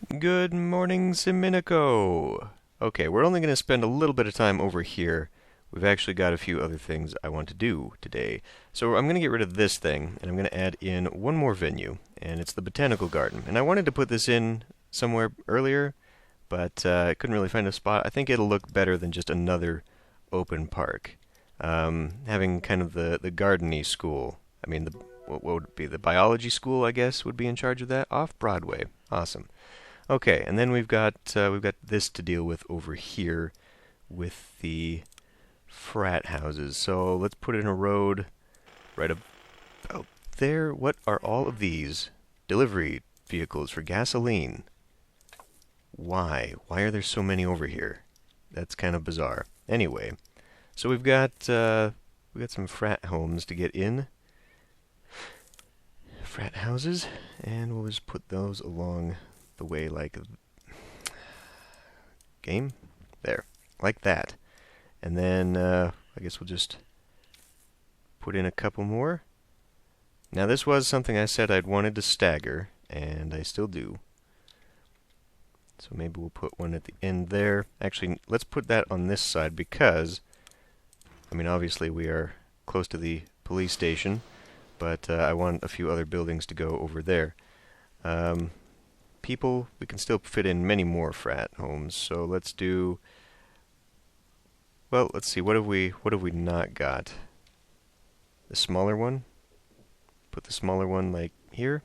Good morning, Siminico. Okay, we're only going to spend a little bit of time over here. We've actually got a few other things I want to do today. So I'm going to get rid of this thing, and I'm going to add in one more venue, and it's the Botanical Garden. And I wanted to put this in somewhere earlier, but I couldn't really find a spot. I think it'll look better than just another open park. Having kind of the garden-y school. I mean, what would it be? The biology school, I guess, would be in charge of that. Off Broadway. Awesome. Okay, and then we've got this to deal with over here with the frat houses. So let's put in a road right about there. What are all of these delivery vehicles for gasoline? Why? Why are there so many over here? That's kind of bizarre. Anyway, so we've got some frat homes to get in. Frat houses, and we'll just put those along the way like game there, like that. And then I guess we'll just put in a couple more. Now this was something I said I'd wanted to stagger, and I still do. So maybe we'll put one at the end there. Actually, let's put that on this side because, I mean, obviously we are close to the police station, but I want a few other buildings to go over there. People, we can still fit in many more frat homes. So let's do. Well, let's see. What have we not got? The smaller one. Put the smaller one like here.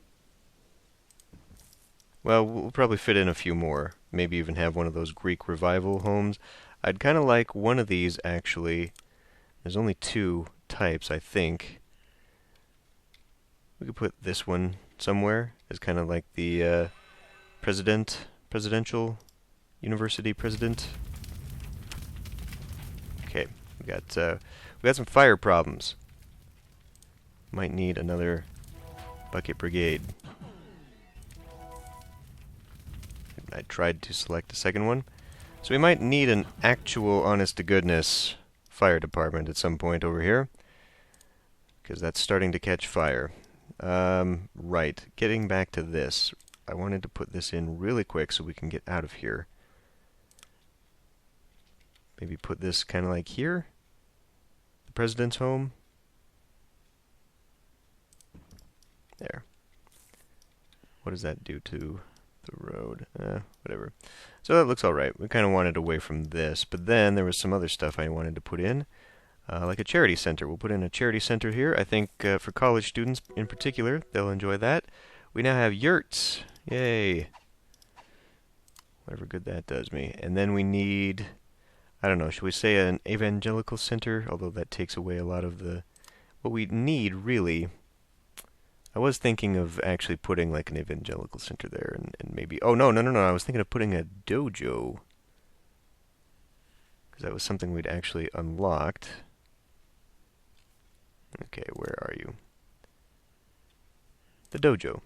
Well, we'll probably fit in a few more. Maybe even have one of those Greek revival homes. I'd kind of like one of these actually. There's only two types, I think. We could put this one somewhere as kind of like the presidential university president. Okay, we got some fire problems. Might need another bucket brigade. I tried to select a second one, so we might need an actual, honest-to-goodness fire department at some point over here, because that's starting to catch fire. Right, getting back to this. I wanted to put this in really quick so we can get out of here. Maybe put this kind of like here. The president's home. There. What does that do to the road? Whatever. So that looks alright. We kind of wanted away from this, but then there was some other stuff I wanted to put in. Like a charity center. We'll put in a charity center here. I think for college students in particular, they'll enjoy that. We now have yurts. Yay. Whatever good that does me. And then we need, I don't know, should we say an evangelical center? Although that takes away a lot of what we need, really. I was thinking of actually putting like an evangelical center there and maybe, oh, no. I was thinking of putting a dojo. Because that was something we'd actually unlocked. Okay, where are you? The dojo.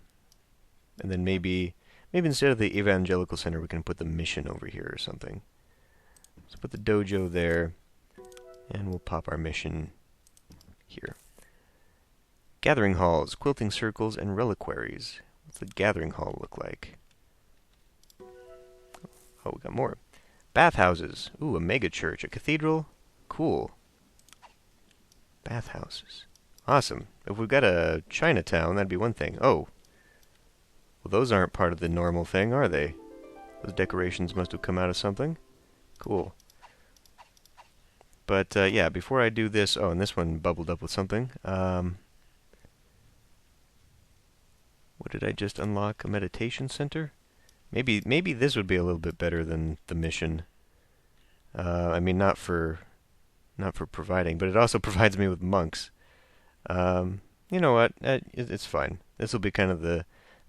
And then maybe instead of the evangelical center, we can put the mission over here or something. So put the dojo there, and we'll pop our mission here. Gathering halls, quilting circles, and reliquaries. What's the gathering hall look like? Oh, we got more. Bathhouses. Ooh, a mega church, a cathedral. Cool. Bathhouses. Awesome. If we've got a Chinatown, that'd be one thing. Oh. Well, those aren't part of the normal thing, are they? Those decorations must have come out of something. Cool. But, yeah, before I do this... Oh, and this one bubbled up with something. What did I just unlock? A meditation center? Maybe this would be a little bit better than the mission. I mean, not for providing, but it also provides me with monks. You know what? It's fine. This will be kind of the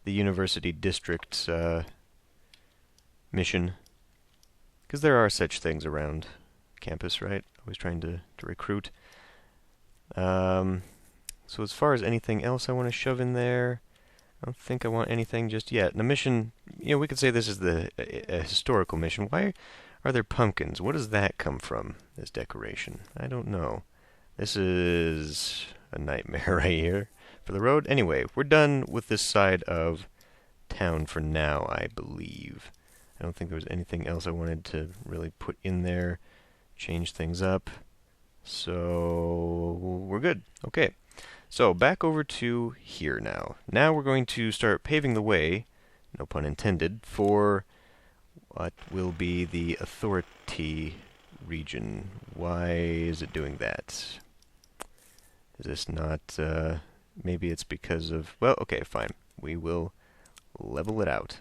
university district's mission. Because there are such things around campus, right? Always trying to recruit. So as far as anything else I want to shove in there, I don't think I want anything just yet. And the mission, we could say this is a historical mission. Why are there pumpkins? What does that come from, this decoration? I don't know. This is a nightmare right here for the road. Anyway, we're done with this side of town for now, I believe. I don't think there was anything else I wanted to really put in there, change things up. So we're good. Okay. So back over to here now. Now we're going to start paving the way, no pun intended, for what will be the authority region. Why is it doing that? Is this not, maybe it's because of, well, okay, fine. We will level it out.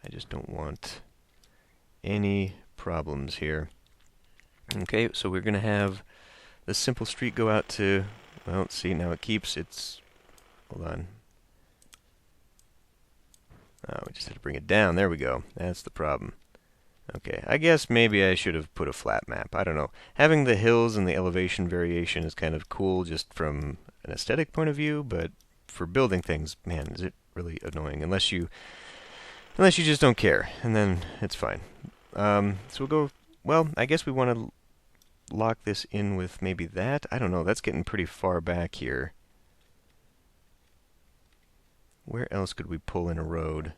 I just don't want any problems here. Okay, so we're going to have the simple street go out to, well, see, now it keeps its, hold on. Oh, we just had to bring it down. There we go. That's the problem. Okay, I guess maybe I should have put a flat map. I don't know. Having the hills and the elevation variation is kind of cool just from an aesthetic point of view, but for building things, man, is it really annoying. Unless you just don't care, and then it's fine. So we'll go, well, I guess we want to lock this in with maybe that. I don't know. That's getting pretty far back here. Where else could we pull in a road?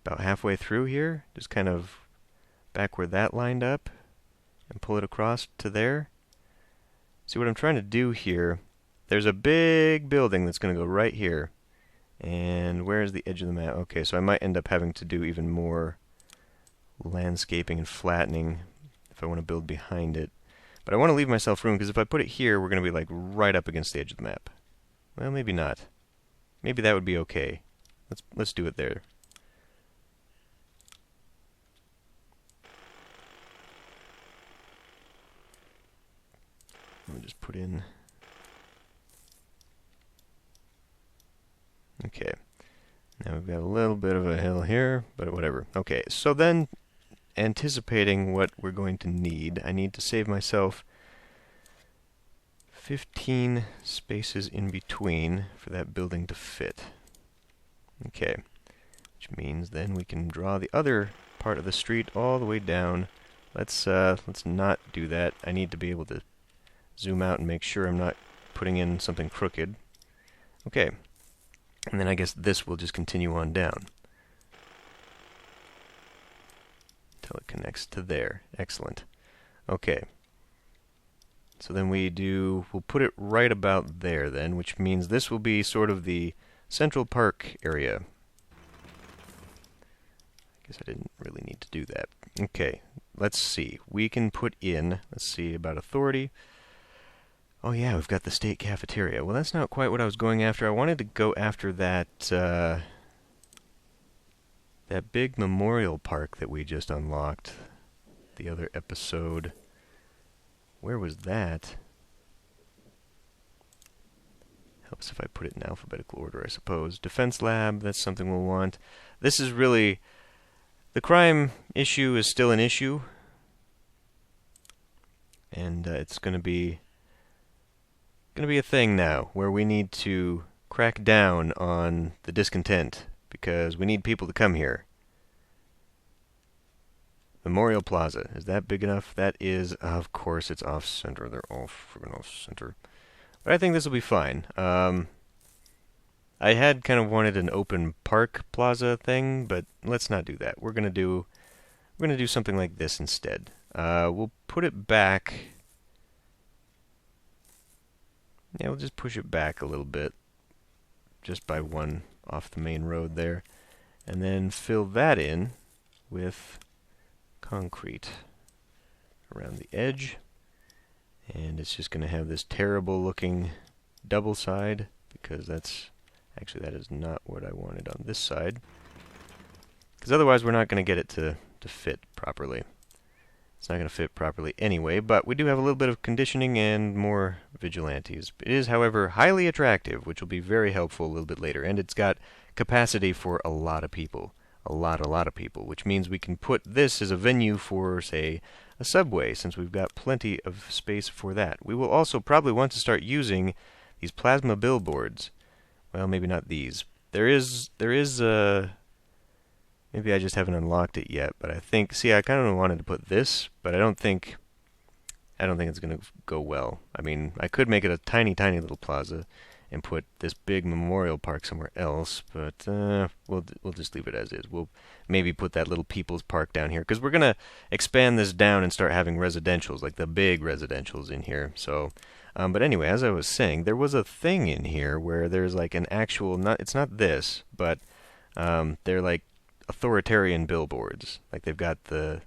About halfway through here? Just kind of back where that lined up and pull it across to there. See what I'm trying to do here? There's a big building that's going to go right here. And where's the edge of the map? Okay, so I might end up having to do even more landscaping and flattening if I want to build behind it. But I want to leave myself room, because if I put it here, we're going to be like right up against the edge of the map. Well, maybe not. Maybe that would be okay. Let's do it there. Let me just put in. Okay. Now we've got a little bit of a hill here, but whatever. Okay, so then, anticipating what we're going to need, I need to save myself 15 spaces in between for that building to fit. Okay, which means then we can draw the other part of the street all the way down. Let's not do that. I need to be able to zoom out and make sure I'm not putting in something crooked. Okay, and then I guess this will just continue on down until it connects to there. Excellent. Okay. So then we'll put it right about there then, which means this will be sort of the Central Park area. I guess I didn't really need to do that. Okay, let's see. We can put in, let's see, about authority. Oh yeah, we've got the state cafeteria. Well, that's not quite what I was going after. I wanted to go after that, that big memorial park that we just unlocked the other episode. Where was that? Helps if I put it in alphabetical order, I suppose. Defense lab, that's something we'll want. This is really... the crime issue is still an issue. And it's going to be a thing now, where we need to crack down on the discontent, because we need people to come here. Memorial Plaza. Is that big enough? That is, of course, it's off-center. They're all friggin' off-center. But I think this will be fine. I had kind of wanted an open park plaza thing, but let's not do that. We're gonna do something like this instead. We'll put it back. Yeah, we'll just push it back a little bit, just by one off the main road there, and then fill that in with concrete around the edge, and it's just going to have this terrible looking double side, because that is not what I wanted on this side, because otherwise we're not going to get it to fit properly. It's not going to fit properly anyway, but we do have a little bit of conditioning and more vigilantes. It is, however, highly attractive, which will be very helpful a little bit later, and it's got capacity for a lot of people. A lot of people, which means we can put this as a venue for, say, a subway, since we've got plenty of space for that. We will also probably want to start using these plasma billboards. Well, maybe not these. There is maybe I just haven't unlocked it yet, but I think, see, I kind of wanted to put this, but I don't think it's going to go well. I mean, I could make it a tiny little plaza, and put this big memorial park somewhere else, but we'll just leave it as is. We'll maybe put that little people's park down here, because we're going to expand this down and start having residentials, like the big residentials in here. So, but anyway, as I was saying, there was a thing in here where there's like an actual, it's not this, but they're like authoritarian billboards. Like they've got the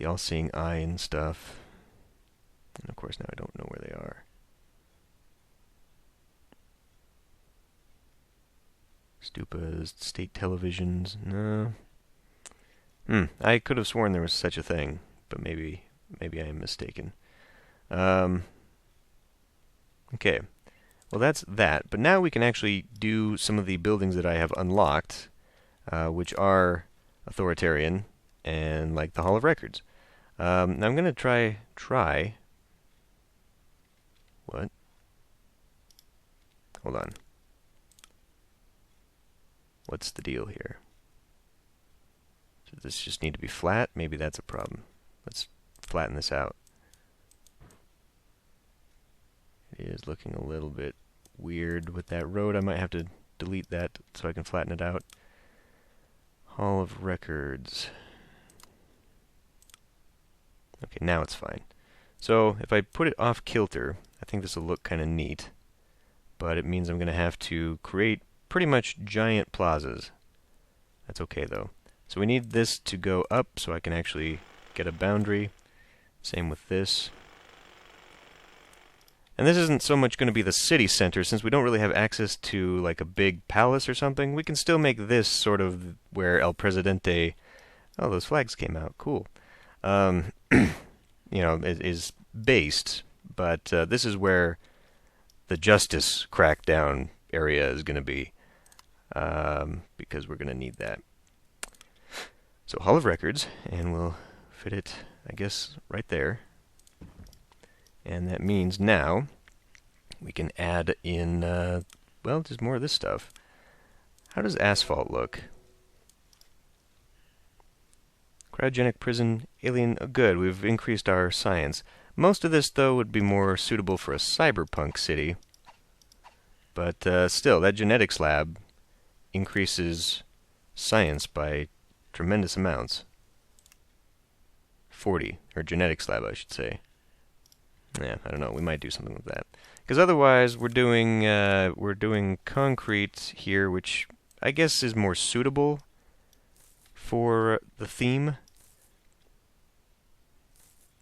all-seeing eye and stuff. And of course now I don't know where they are. Stupas, state televisions, no. I could have sworn there was such a thing, but maybe I am mistaken. Okay. Well, that's that. But now we can actually do some of the buildings that I have unlocked, which are authoritarian and like the Hall of Records. Now I'm going to try. What? Hold on. What's the deal here? Does this just need to be flat? Maybe that's a problem. Let's flatten this out. It is looking a little bit weird with that road. I might have to delete that so I can flatten it out. Hall of Records. Okay, now it's fine. So if I put it off kilter, I think this will look kind of neat. But it means I'm going to have to create pretty much giant plazas. That's okay though. So we need this to go up so I can actually get a boundary. Same with this. And this isn't so much going to be the city center, since we don't really have access to like a big palace or something. We can still make this sort of where El Presidente... Oh, those flags came out. Cool. You know, is based, but this is where the justice crackdown area is going to be, because we're going to need that. So Hall of Records, and we'll fit it, I guess, right there. And that means now we can add in, well, just more of this stuff. How does asphalt look? Cryogenic prison, alien, good, we've increased our science. Most of this, though, would be more suitable for a cyberpunk city. But still, that genetics lab increases science by tremendous amounts. 40, or genetics lab, I should say. Yeah, I don't know, we might do something with that. Because otherwise, we're doing concrete here, which I guess is more suitable for the theme.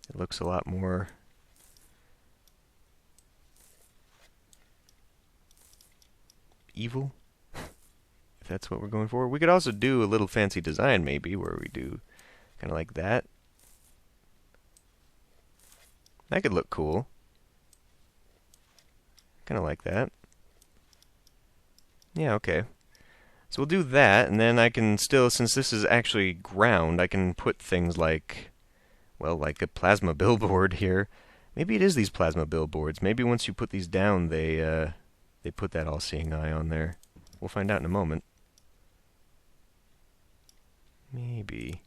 It looks a lot more evil, if that's what we're going for. We could also do a little fancy design, maybe, where we do kind of like that. That could look cool. Kind of like that. Yeah, okay. So we'll do that, and then I can still, since this is actually ground, I can put things like, well, like a plasma billboard here. Maybe it is these plasma billboards. Maybe once you put these down, they put that all-seeing eye on there. We'll find out in a moment. Maybe.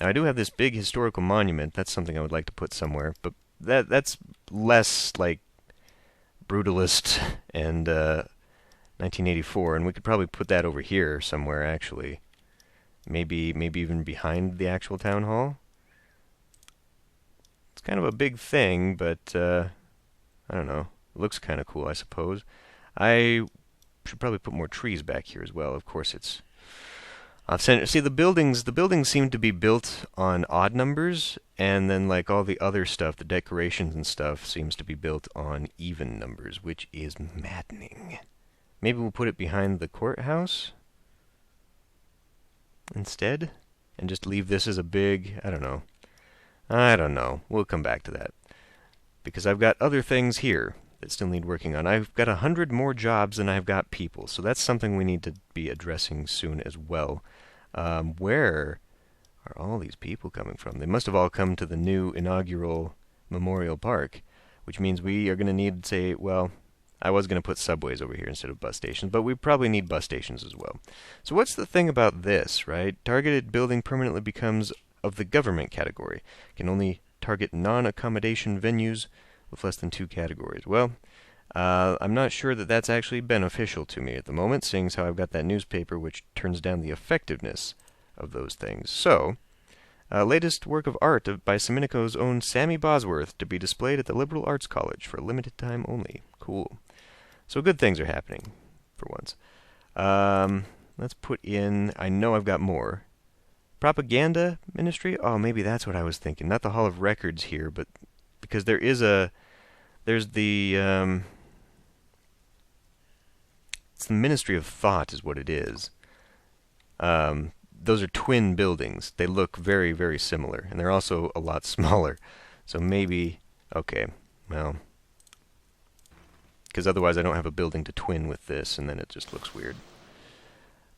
Now, I do have this big historical monument. That's something I would like to put somewhere, but that's less like brutalist and 1984, and we could probably put that over here somewhere, actually. Maybe even behind the actual town hall. It's kind of a big thing, but I don't know. It looks kind of cool, I suppose. I should probably put more trees back here as well. Of course, it's see, the buildings seem to be built on odd numbers, and then like all the other stuff, the decorations and stuff, seems to be built on even numbers, which is maddening. Maybe we'll put it behind the courthouse instead, and just leave this as a big, I don't know. We'll come back to that. Because I've got other things here that still need working on. I've got 100 more jobs than I've got people, so that's something we need to be addressing soon as well. Where are all these people coming from? They must have all come to the new inaugural memorial park, which means we are going to need, say, well, I was going to put subways over here instead of bus stations, but we probably need bus stations as well. So what's the thing about this, right? Targeted building permanently becomes of the government category. Can only target non-accommodation venues with less than 2 categories. Well, I'm not sure that that's actually beneficial to me at the moment, seeing as how I've got that newspaper which turns down the effectiveness of those things. So, latest work of art by Siminico's own Sammy Bosworth to be displayed at the Liberal Arts College for a limited time only. Cool. So good things are happening, for once. Let's put in, I know I've got more. Propaganda Ministry? Oh, maybe that's what I was thinking. Not the Hall of Records here, but because there's the, it's the Ministry of Thought is what it is. Those are twin buildings. They look very, very similar, and they're also a lot smaller. So maybe, okay, well, because otherwise I don't have a building to twin with this, and then it just looks weird.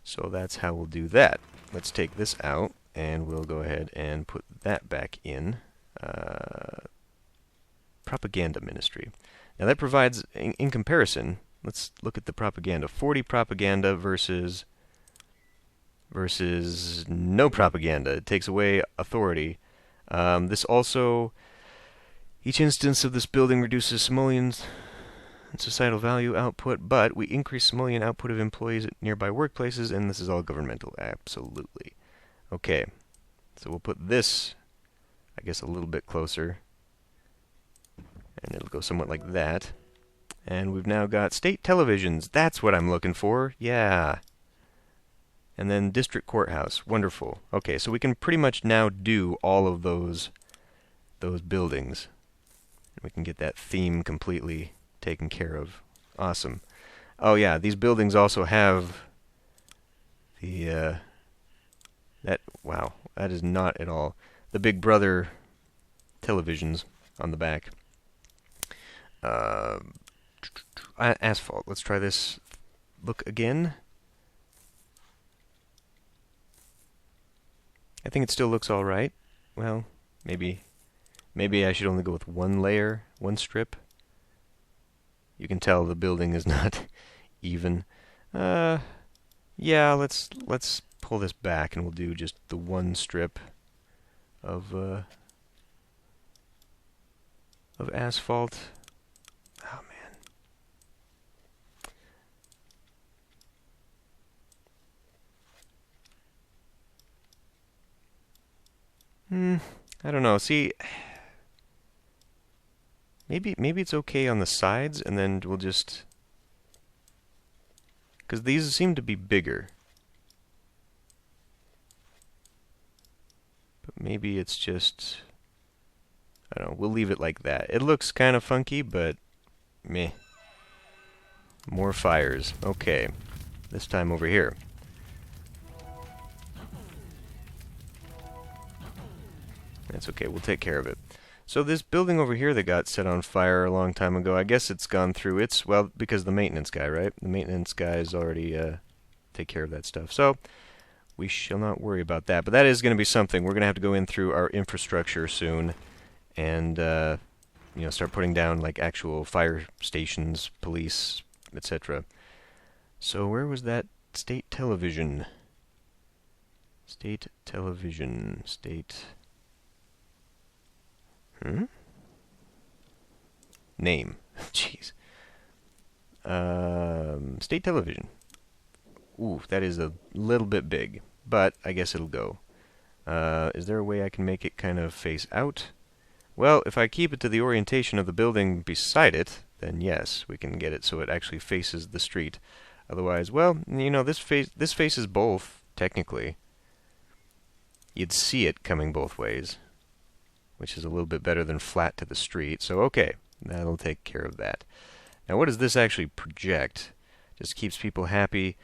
So that's how we'll do that. Let's take this out, and we'll go ahead and put that back in. Propaganda Ministry. Now that provides, in comparison, let's look at the propaganda. 40 propaganda versus no propaganda. It takes away authority. This also, each instance of this building reduces simoleons and societal value output, but we increase simoleon output of employees at nearby workplaces, and this is all governmental. Absolutely. Okay, so we'll put this, I guess, a little bit closer, and it'll go somewhat like that. And we've now got state televisions. That's what I'm looking for. Yeah. And then district courthouse. Wonderful. Okay, so we can pretty much now do all of those buildings. We can get that theme completely taken care of. Awesome. Oh yeah, these buildings also have the wow, that is not at all the Big Brother televisions on the back. Asphalt. Let's try this look again. I think it still looks all right. Well, maybe I should only go with one layer, one strip. You can tell the building is not even. Yeah, let's pull this back and we'll do just the one strip of asphalt. Oh man. I don't know. See, maybe it's okay on the sides, and then we'll just, because these seem to be bigger. But maybe it's just, I don't know, we'll leave it like that. It looks kind of funky, but meh. More fires. Okay. This time over here. That's okay, we'll take care of it. So this building over here that got set on fire a long time ago, I guess it's gone through its, well, because the maintenance guy, right? The maintenance guys already take care of that stuff. So we shall not worry about that. But that is going to be something. We're going to have to go in through our infrastructure soon and start putting down like actual fire stations, police, etc. So where was that state television? State television. State... Name. Jeez. State television. Ooh, that is a little bit big, but I guess it'll go. Is there a way I can make it kind of face out? Well, if I keep it to the orientation of the building beside it, then yes, we can get it so it actually faces the street. Otherwise, well, this faces both, technically. You'd see it coming both ways, which is a little bit better than flat to the street. So, okay, that'll take care of that. Now, what does this actually project? Just keeps people happy.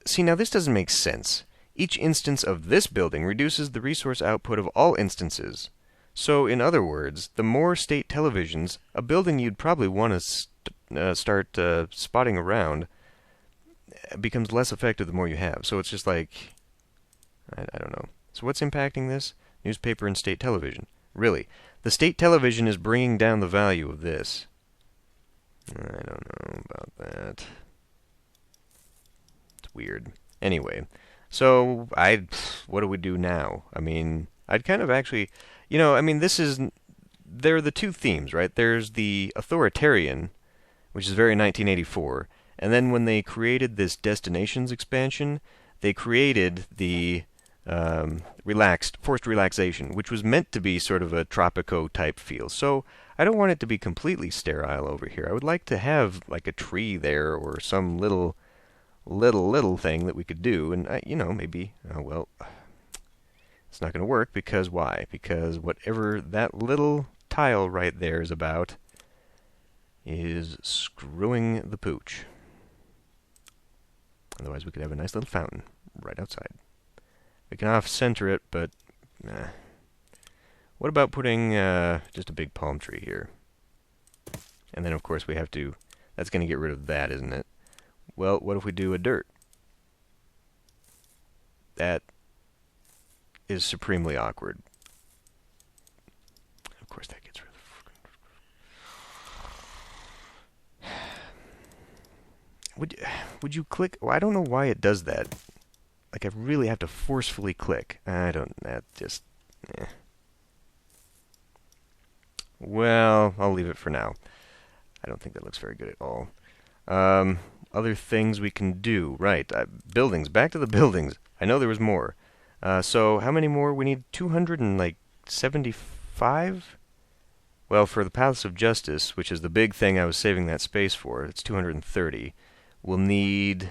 See, now this doesn't make sense. Each instance of this building reduces the resource output of all instances. So, in other words, the more state televisions, a building you'd probably want to start spotting around becomes less effective the more you have. So it's just like, I don't know. So what's impacting this? Newspaper and state television. Really, the state television is bringing down the value of this. I don't know about that. It's weird. Anyway, so what do we do now? I mean, I'd kind of actually, this there are the two themes, right? There's the authoritarian, which is very 1984, and then when they created this destinations expansion, they created the forced relaxation, which was meant to be sort of a Tropico type feel. So I don't want it to be completely sterile over here. I would like to have like a tree there or some little thing that we could do, and maybe well, it's not going to work because why? Because whatever that little tile right there is about is screwing the pooch. Otherwise, we could have a nice little fountain right outside. We can off-center it, but what about putting just a big palm tree here? And then, of course, we have to... That's going to get rid of that, isn't it? Well, what if we do a dirt? That is supremely awkward. Of course, that gets rid of... Would you click... Well, I don't know why it does that. Like, I really have to forcefully click. That just... Well, I'll leave it for now. I don't think that looks very good at all. Other things we can do. Right, buildings. Back to the buildings. I know there was more. So, how many more? We need 275? Well, for the Palace of Justice, which is the big thing I was saving that space for, it's 230. We'll need...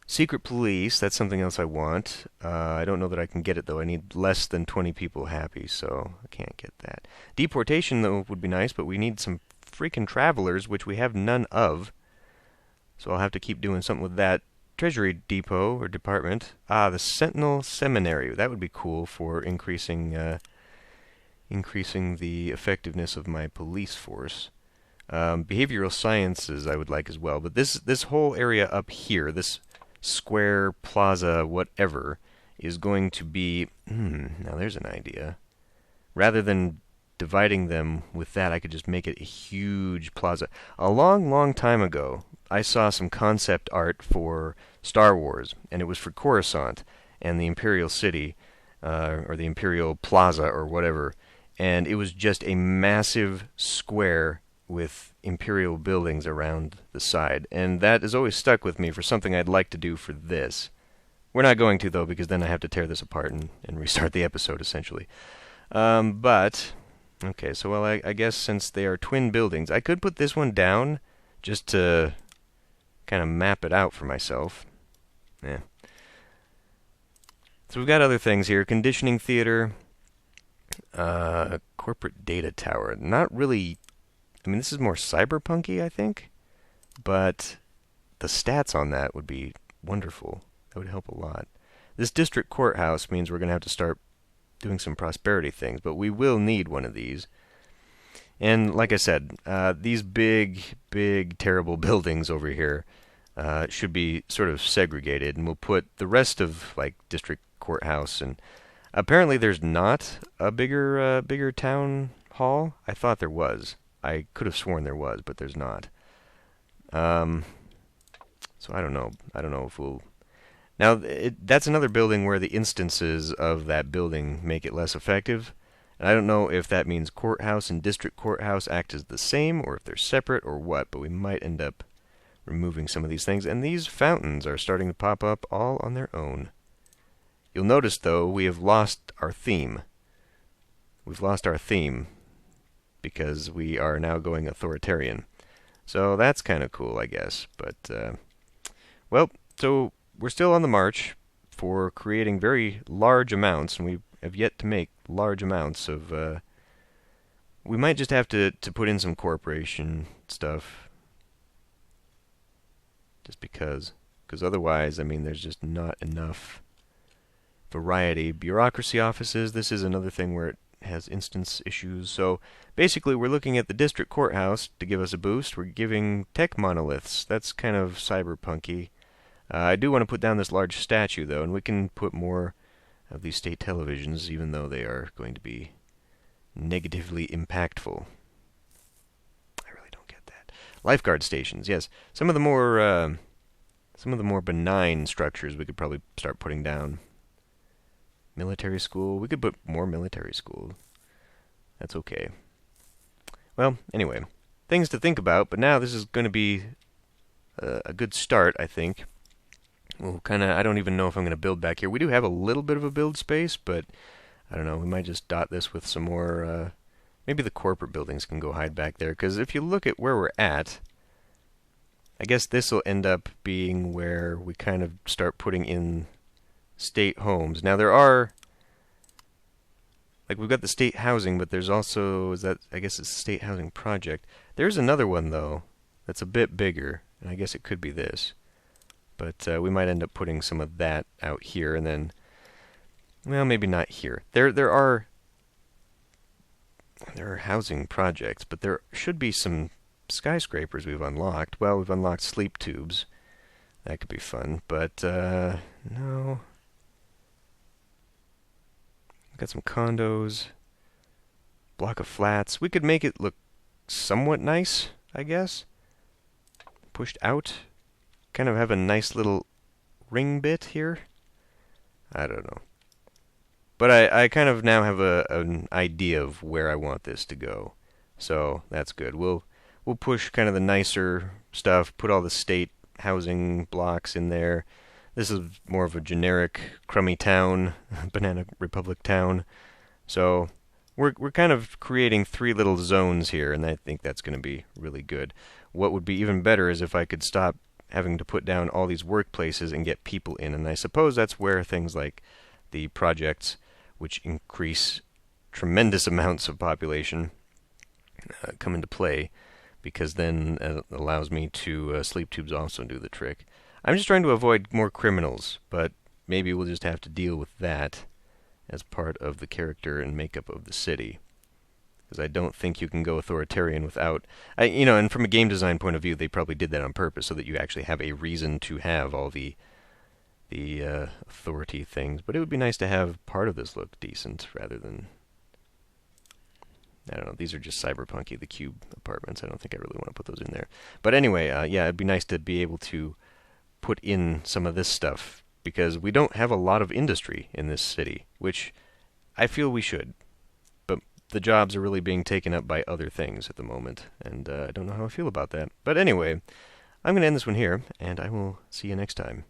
Secret police, that's something else I want. I don't know that I can get it, though. I need less than 20 people happy, so I can't get that. Deportation, though, would be nice, but we need some freaking travelers, which we have none of. So I'll have to keep doing something with that. Treasury Depot, or Department. The Sentinel Seminary. That would be cool for increasing the effectiveness of my police force. Behavioral sciences I would like as well. But this whole area up here, this... square, plaza, whatever, is going to be... now there's an idea. Rather than dividing them with that, I could just make it a huge plaza. A long, long time ago, I saw some concept art for Star Wars, and it was for Coruscant and the Imperial City, or the Imperial Plaza, or whatever, and it was just a massive square with imperial buildings around the side, and that has always stuck with me for something I'd like to do for this. We're not going to, though, because then I have to tear this apart and restart the episode, essentially. But, okay, so, well, I guess since they are twin buildings, I could put this one down just to kind of map it out for myself. Yeah. So we've got other things here. Conditioning theater, corporate data tower. Not really... I mean, this is more cyberpunky, I think, but the stats on that would be wonderful. That would help a lot. This district courthouse means we're going to have to start doing some prosperity things, but we will need one of these. And like I said, these big, terrible buildings over here should be sort of segregated, and we'll put the rest of, like, district courthouse, and apparently there's not a bigger town hall. I thought there was. I could have sworn there was, but there's not. So I don't know. I don't know if we'll... Now, that's another building where the instances of that building make it less effective. And I don't know if that means courthouse and district courthouse act as the same, or if they're separate, or what, but we might end up removing some of these things. And these fountains are starting to pop up all on their own. You'll notice, though, we have lost our theme. We've lost our theme, because we are now going authoritarian. So that's kind of cool, I guess. But, well, so we're still on the march for creating very large amounts, and we have yet to make large amounts of... we might just have to put in some corporation stuff. Just because. Because otherwise, I mean, there's just not enough variety. Bureaucracy offices, this is another thing where it has instance issues. So basically we're looking at the district courthouse to give us a boost. We're giving tech monoliths. That's kind of cyberpunky. I do want to put down this large statue, though, and we can put more of these state televisions, even though they are going to be negatively impactful. I really don't get that. Lifeguard stations, yes. Some of the more benign structures we could probably start putting down. Military school. We could put more military school. That's okay. Well, anyway, things to think about, but now this is going to be a good start, I think. Well, I don't even know if I'm going to build back here. We do have a little bit of a build space, but I don't know, we might just dot this with some more, maybe the corporate buildings can go hide back there, because if you look at where we're at, I guess this will end up being where we kind of start putting in state homes. Now there are, like we've got the state housing, but there's also, I guess it's a state housing project. There's another one though, that's a bit bigger, and I guess it could be this. But we might end up putting some of that out here, and then, well, maybe not here. There are housing projects, but there should be some skyscrapers we've unlocked. Well, we've unlocked sleep tubes. That could be fun, but no. We've got some condos, block of flats. We could make it look somewhat nice, I guess. Pushed out. Kind of have a nice little ring bit here. I don't know. But I kind of now have an idea of where I want this to go. So that's good. We'll push kind of the nicer stuff, put all the state housing blocks in there. This is more of a generic crummy town, Banana Republic town. So we're kind of creating 3 little zones here, and I think that's going to be really good. What would be even better is if I could stop having to put down all these workplaces and get people in, and I suppose that's where things like the projects, which increase tremendous amounts of population, come into play, because then it allows me to sleep tubes also do the trick. I'm just trying to avoid more criminals, but maybe we'll just have to deal with that as part of the character and makeup of the city. Because I don't think you can go authoritarian without, and from a game design point of view, they probably did that on purpose so that you actually have a reason to have all the authority things. But it would be nice to have part of this look decent rather than, I don't know, these are just cyberpunky, the cube apartments. I don't think I really want to put those in there. But anyway, yeah, it'd be nice to be able to put in some of this stuff, because we don't have a lot of industry in this city, which I feel we should. But the jobs are really being taken up by other things at the moment, and I don't know how I feel about that. But anyway, I'm going to end this one here, and I will see you next time.